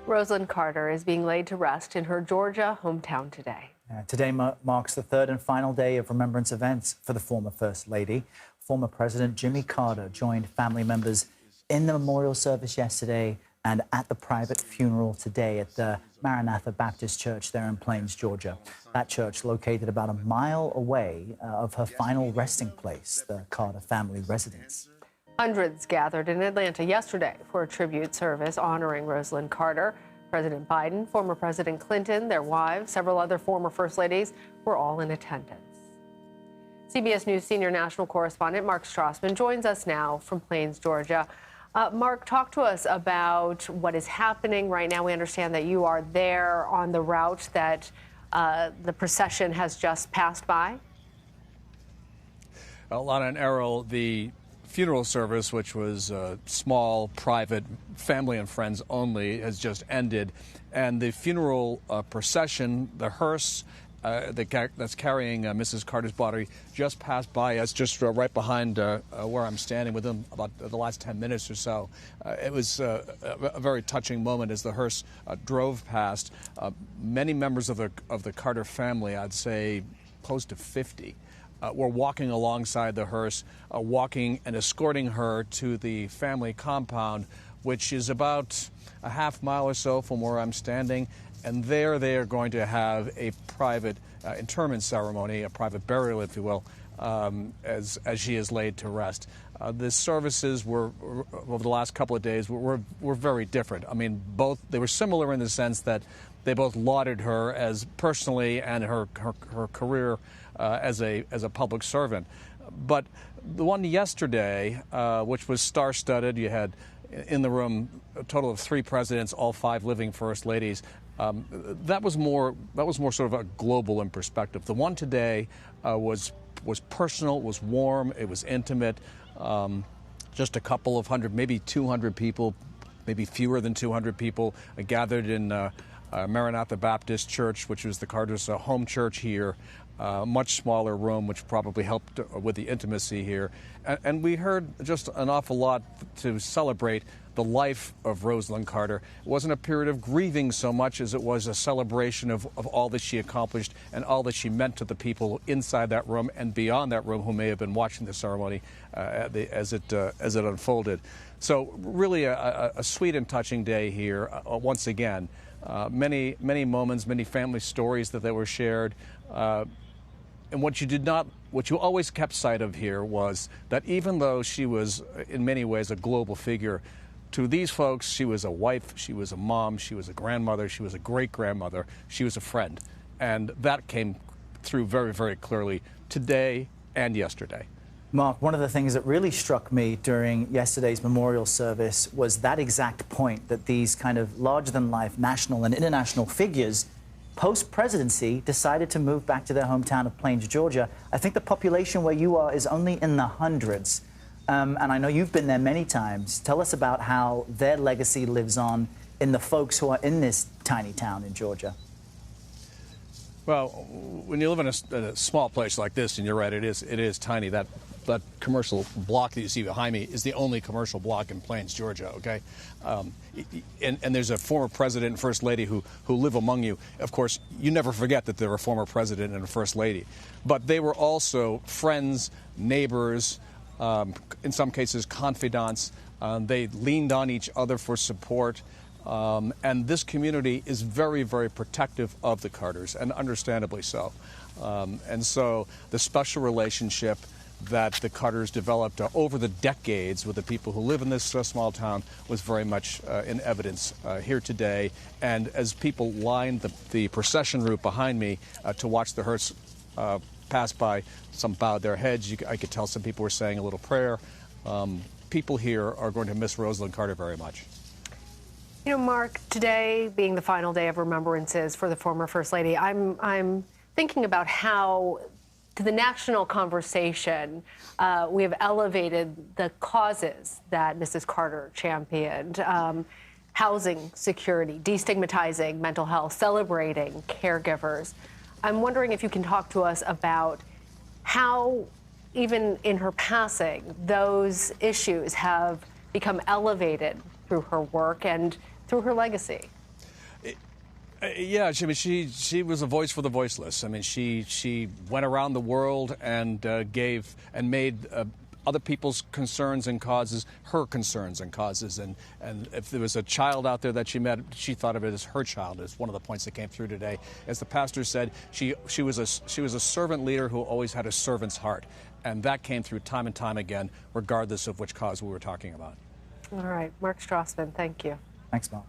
Rosalynn Carter is being laid to rest in her Georgia hometown today. Today marks the third and final day of remembrance events for the former First Lady. Former President Jimmy Carter joined family members in the memorial service yesterday and at the private funeral today at the Maranatha Baptist Church there in Plains, Georgia. That church located about a mile away of her final resting place, the Carter family residence. Hundreds gathered in Atlanta yesterday for a tribute service honoring Rosalynn Carter. President Biden, former President Clinton, their wives, several other former First Ladies were all in attendance. CBS News senior national correspondent Mark Strassmann joins us now from Plains, Georgia. Mark, talk to us about what is happening right now. We understand that you are there on the route that the procession has just passed by. Lana and Errol, the funeral service, which was small, private, family and friends only, has just ended. And the funeral procession, the hearse that's carrying Mrs. Carter's body, just passed by us, just right behind where I'm standing, within about the last 10 minutes or so. It was a very touching moment as the hearse drove past. Many members of the Carter family, I'd say close to 50, were walking alongside the hearse, walking and escorting her to the family compound, which is about a half mile or so from where I'm standing. And there they are going to have a private interment ceremony, a private burial, if you will, as she is laid to rest. The services were, over the last couple of days, were very different. I mean, they were similar in the sense that they both lauded her as personally and her career as a public servant. But the one yesterday, which was star-studded, you had in the room a total of 3 presidents, all 5 living First Ladies. That was more sort of a global in perspective. The one today was personal, was warm, it was intimate. Just a couple of hundred, maybe 200 people, maybe fewer than 200 people gathered in Maranatha Baptist Church, which was the Carter's home church here. Much smaller room, which probably helped with the intimacy here. And we heard just an awful lot to celebrate the life of Rosalynn Carter. It wasn't a period of grieving so much as it was a celebration of all that she accomplished and all that she meant to the people inside that room and beyond that room who may have been watching the ceremony as it unfolded. So really a sweet and touching day here once again. Many moments, many family stories that were shared. And what you always kept sight of here was that even though she was in many ways a global figure, to these folks, she was a wife, she was a mom, she was a grandmother, she was a great-grandmother, she was a friend. And that came through very, very clearly today and yesterday. Mark, one of the things that really struck me during yesterday's memorial service was that exact point, that these kind of larger-than-life national and international figures post-presidency decided to move back to their hometown of Plains, Georgia. I think the population where you are is only in the hundreds. And I know you've been there many times. Tell us about how their legacy lives on in the folks who are in this tiny town in Georgia. Well, when you live in a small place like this, and you're right, it is tiny. That commercial block that you see behind me is the only commercial block in Plains, Georgia, okay? And there's a former president and first lady who live among you. Of course, you never forget that they're a former president and a first lady. But they were also friends, neighbors, in some cases confidants. They leaned on each other for support. And this community is very, very protective of the Carters, and understandably so. And so the special relationship that the Carters developed over the decades with the people who live in this small town was very much in evidence here today. And as people lined the procession route behind me to watch the hearse pass by, some bowed their heads. I could tell some people were saying a little prayer. People here are going to miss Rosalynn Carter very much. You know, Mark, today being the final day of remembrances for the former First Lady, I'm thinking about how, to the national conversation, we have elevated the causes that Mrs. Carter championed. Housing security, destigmatizing mental health, celebrating caregivers. I'm wondering if you can talk to us about how, even in her passing, those issues have become elevated through her work and through her legacy. Yeah, she was a voice for the voiceless. I mean, she went around the world and gave and made other people's concerns and causes her concerns and causes. And if there was a child out there that she met, she thought of it as her child. Is one of the points that came through today. As the pastor said, she was a servant leader who always had a servant's heart, and that came through time and time again, regardless of which cause we were talking about. All right, Mark Strassmann, thank you. Thanks, Mark.